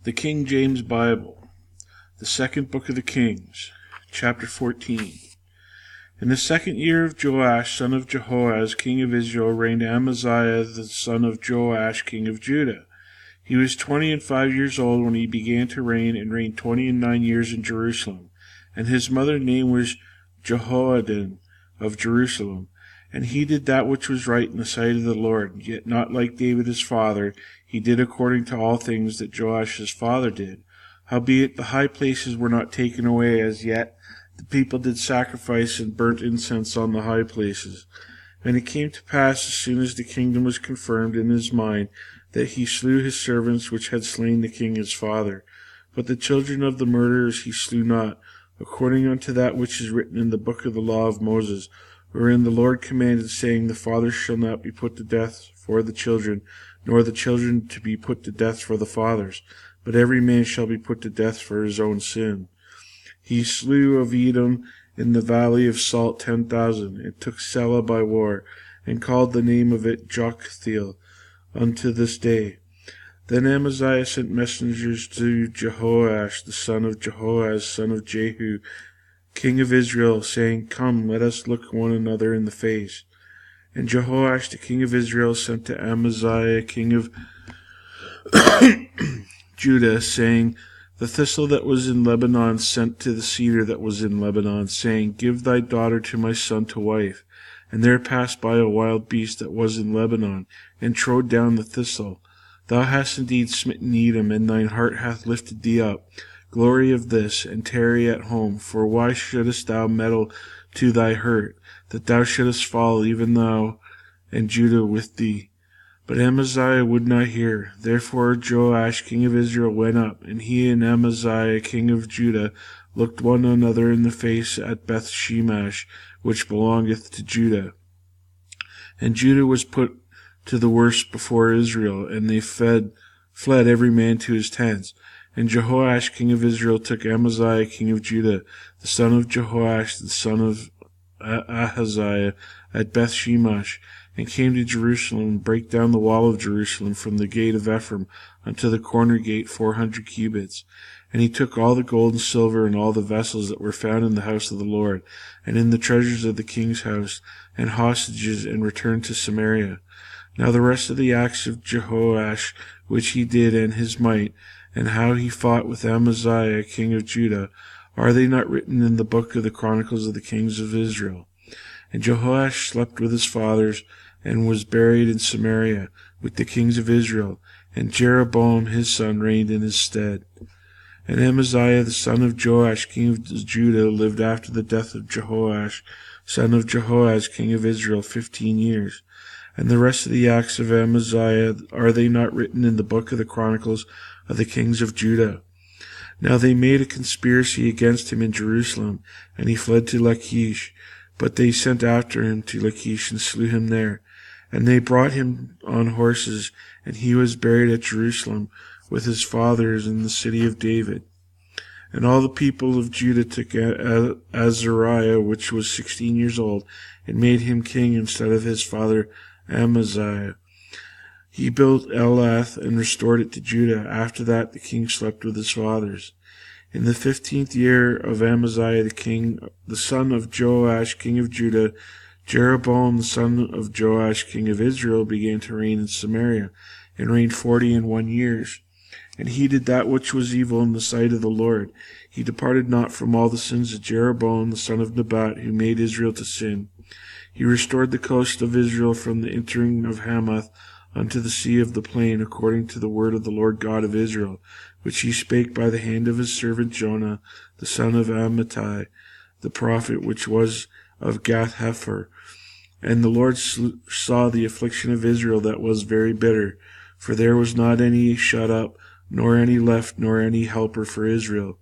The King James Bible, the second book of the Kings, chapter 14. In the second year of Joash, son of Jehoahaz, king of Israel, reigned Amaziah, the son of Joash, king of Judah. He was 25 years old when he began to reign, and reigned 29 years in Jerusalem. And his mother's name was Jehoaddan of Jerusalem. And he did that which was right in the sight of the Lord, yet not like David his father. He did according to all things that Joash his father did. Howbeit the high places were not taken away as yet. The people did sacrifice and burnt incense on the high places. And it came to pass, as soon as the kingdom was confirmed in his mind, that he slew his servants which had slain the king his father. But the children of the murderers he slew not, according unto that which is written in the book of the law of Moses, wherein the Lord commanded, saying, The fathers shall not be put to death for the children, nor the children to be put to death for the fathers, but every man shall be put to death for his own sin. He slew of Edom in the valley of Salt 10,000, and took Selah by war, and called the name of it Joktheel unto this day. Then Amaziah sent messengers to Jehoash, the son of Jehoahaz, son of Jehu, king of Israel, saying, Come, let us look one another in the face. And Jehoash, the king of Israel, sent to Amaziah, king of Judah, saying, The thistle that was in Lebanon sent to the cedar that was in Lebanon, saying, Give thy daughter to my son to wife. And there passed by a wild beast that was in Lebanon, and trode down the thistle. Thou hast indeed smitten Edom, and thine heart hath lifted thee up. Glory of this, and tarry at home, for why shouldest thou meddle to thy hurt, that thou shouldest fall, even thou and Judah with thee? But Amaziah would not hear. Therefore Joash king of Israel went up, and he and Amaziah king of Judah looked one another in the face at Beth-shemesh, which belongeth to Judah. And Judah was put to the worse before Israel, and they fled every man to his tents. And Jehoash king of Israel took Amaziah king of Judah, the son of Jehoash, the son of Ahaziah, at Beth-shemesh, and came to Jerusalem, and brake down the wall of Jerusalem from the gate of Ephraim unto the corner gate 400 cubits. And he took all the gold and silver, and all the vessels that were found in the house of the Lord, and in the treasures of the king's house, and hostages, and returned to Samaria. Now the rest of the acts of Jehoash, which he did, and his might, and how he fought with Amaziah king of Judah, are they not written in the book of the Chronicles of the kings of Israel? And Jehoash slept with his fathers, and was buried in Samaria with the kings of Israel, and Jeroboam his son reigned in his stead. And Amaziah the son of Joash king of Judah lived after the death of Jehoash son of Jehoahaz king of Israel 15 years. And the rest of the acts of Amaziah, are they not written in the book of the Chronicles of the kings of Judah? Now they made a conspiracy against him in Jerusalem, and he fled to Lachish. But they sent after him to Lachish, and slew him there. And they brought him on horses, and he was buried at Jerusalem with his fathers in the city of David. And all the people of Judah took Azariah, which was 16 years old, and made him king instead of his father Amaziah. He built Elath and restored it to Judah. After that the king slept with his fathers. In the 15th year of Amaziah the king, the son of Joash king of Judah, Jeroboam the son of Joash king of Israel began to reign in Samaria, and reigned 41 years. And he did that which was evil in the sight of the Lord. He departed not from all the sins of Jeroboam the son of Nebat, who made Israel to sin. He restored the coast of Israel from the entering of Hamath unto the sea of the plain, according to the word of the Lord God of Israel, which he spake by the hand of his servant Jonah, the son of Amittai, the prophet, which was of Gath-hepher. And the Lord saw the affliction of Israel that was very bitter, for there was not any shut up, nor any left, nor any helper for Israel.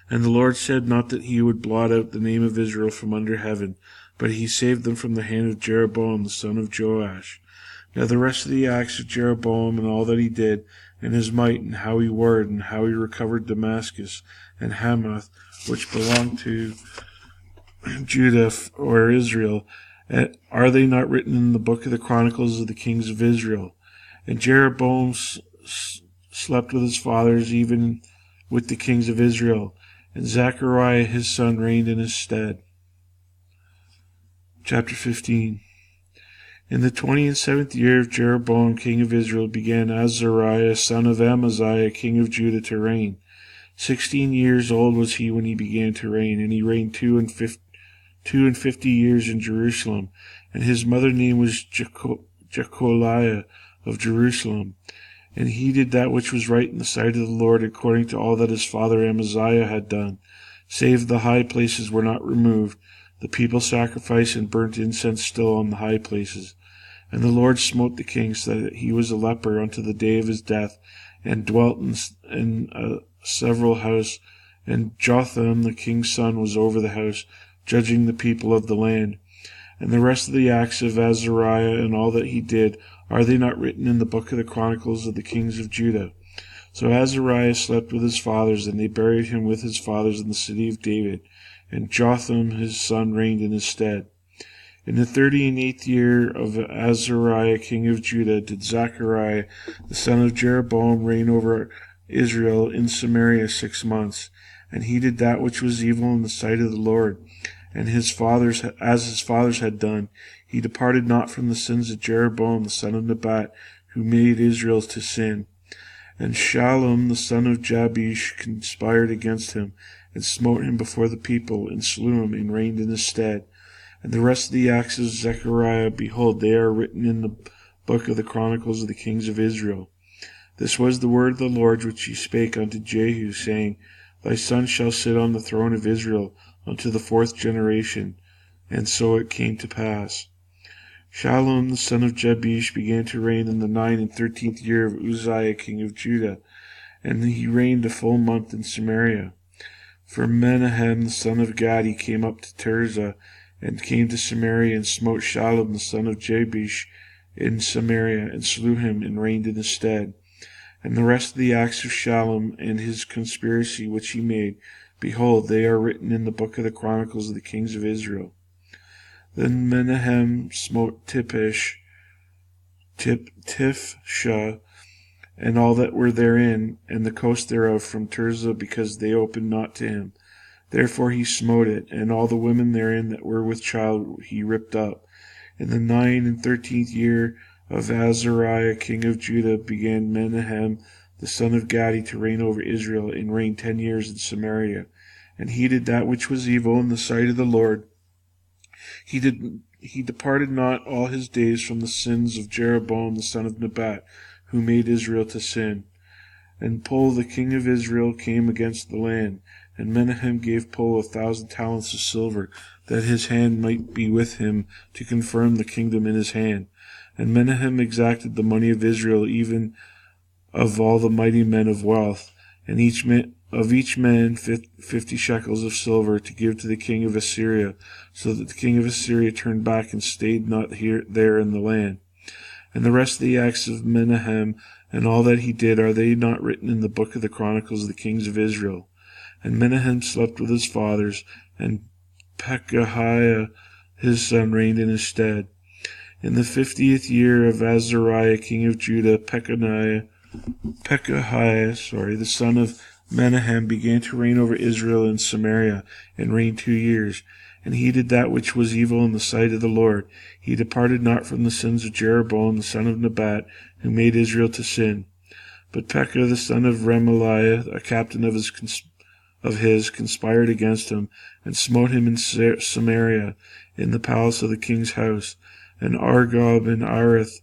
And the Lord said not that he would blot out the name of Israel from under heaven, but he saved them from the hand of Jeroboam the son of Joash. Now the rest of the acts of Jeroboam, and all that he did, and his might, and how he warred, and how he recovered Damascus and Hamath, which belonged to Judah or Israel, are they not written in the book of the Chronicles of the kings of Israel? And Jeroboam slept with his fathers, even with the kings of Israel, and Zechariah his son reigned in his stead. Chapter 15. In the 27th year of Jeroboam king of Israel began Azariah son of Amaziah king of Judah to reign. 16 years old was he when he began to reign, and he reigned 52 years in Jerusalem. And his mother's name was Jecoliah of Jerusalem. And he did that which was right in the sight of the Lord, according to all that his father Amaziah had done, save the high places were not removed. The people sacrificed and burnt incense still on the high places. And the Lord smote the king so that he was a leper unto the day of his death, and dwelt in a several house. And Jotham the king's son was over the house, judging the people of the land. And the rest of the acts of Azariah and all that he did, are they not written in the book of the Chronicles of the kings of Judah? So Azariah slept with his fathers, and they buried him with his fathers in the city of David. And Jotham his son reigned in his stead. In the 38th year of Azariah king of Judah did Zechariah the son of Jeroboam reign over Israel in Samaria 6 months. And he did that which was evil in the sight of the Lord, and his fathers had done. He departed not from the sins of Jeroboam the son of Nebat, who made Israel to sin. And Shallum the son of Jabesh conspired against him, and smote him before the people, and slew him, and reigned in his stead. And the rest of the acts of Zechariah, behold, they are written in the book of the Chronicles of the kings of Israel. This was the word of the Lord which he spake unto Jehu, saying, Thy son shall sit on the throne of Israel unto the 4th generation. And so it came to pass. Shallum the son of Jabesh began to reign in the 9 and 13th year of Uzziah king of Judah, and he reigned a full month in Samaria. For Menahem the son of Gadi came up to Tirzah, and came to Samaria, and smote Shallum the son of Jabesh in Samaria, and slew him, and reigned in his stead. And the rest of the acts of Shallum, and his conspiracy which he made, behold, they are written in the book of the Chronicles of the kings of Israel. Then Menahem smote Tifsha, and all that were therein, and the coast thereof from Tirzah, because they opened not to him. Therefore he smote it, and all the women therein that were with child he ripped up. In the 9 and 13th year of Azariah king of Judah began Menahem the son of Gadi to reign over Israel, and reigned 10 years in Samaria. And he did that which was evil in the sight of the Lord. He departed not all his days from the sins of Jeroboam the son of Nebat, who made Israel to sin. And Pul the king of Israel came against the land, and Menahem gave Pul 1,000 talents of silver, that his hand might be with him to confirm the kingdom in his hand. And Menahem exacted the money of Israel, even of all the mighty men of wealth, and each man 50 shekels of silver, to give to the king of Assyria, so that the king of Assyria turned back and stayed not there in the land. And the rest of the acts of Menahem, and all that he did, are they not written in the book of the Chronicles of the kings of Israel? And Menahem slept with his fathers, and Pekahiah his son reigned in his stead. In the 50th year of Azariah king of Judah, Pekahiah, the son of Menahem, began to reign over Israel in Samaria, and reigned 2 years. And he did that which was evil in the sight of the Lord. He departed not from the sins of Jeroboam the son of Nebat, who made Israel to sin. But Pekah the son of Remaliah, a captain of his, conspired against him, and smote him in Samaria, in the palace of the king's house. And Argob and Arith,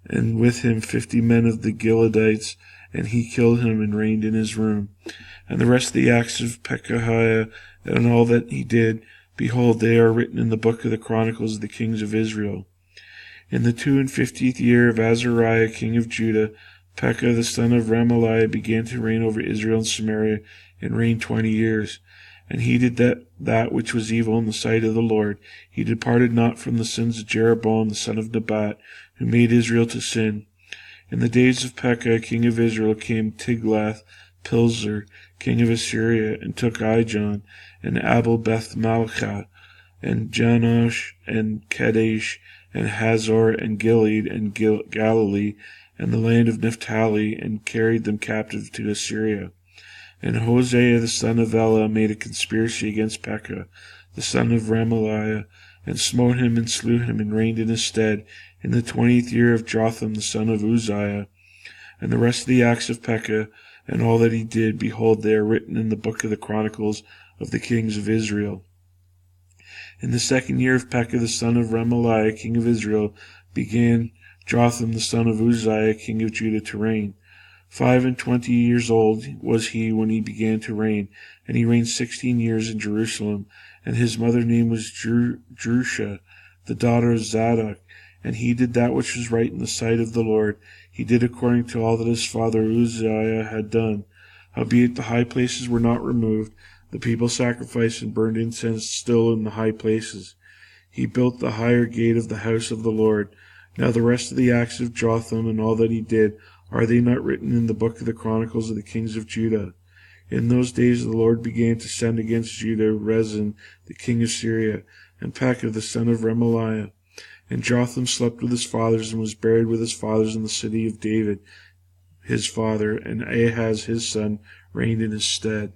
and with him 50 men of the Gileadites, and he killed him, and reigned in his room. And the rest of the acts of Pekahiah, and all that he did, behold, they are written in the book of the Chronicles of the kings of Israel. In the 52nd year of Azariah king of Judah, Pekah the son of Remaliah began to reign over Israel and Samaria, and reigned 20 years. And he did that which was evil in the sight of the Lord. He departed not from the sins of Jeroboam the son of Nebat, who made Israel to sin. In the days of Pekah king of Israel came Tiglath-Pileser king of Assyria, and took Ijon, and Abel-Beth-Malachah, and Janosh, and Kedesh, and Hazor, and Gilead, and Galilee, and the land of Naphtali, and carried them captive to Assyria. And Hosea the son of Elah made a conspiracy against Pekah, the son of Remaliah, and smote him and slew him, and reigned in his stead in the 20th year of Jotham the son of Uzziah. And the rest of the acts of Pekah, and all that he did, behold, they are written in the book of the Chronicles of the kings of Israel. In the 2nd year of Pekah the son of Remaliah, king of Israel, began Jotham the son of Uzziah, king of Judah, to reign. 25 years old was he when he began to reign, and he reigned 16 years in Jerusalem. And his mother name was Jerusha, the daughter of Zadok. And he did that which was right in the sight of the Lord. He did according to all that his father Uzziah had done. Howbeit the high places were not removed. The people sacrificed and burned incense still in the high places. He built the higher gate of the house of the Lord. Now the rest of the acts of Jotham and all that he did, are they not written in the book of the Chronicles of the kings of Judah? In those days the Lord began to send against Judah Rezin the king of Syria, and Pekah the son of Remaliah. And Jotham slept with his fathers, and was buried with his fathers in the city of David his father, and Ahaz his son reigned in his stead.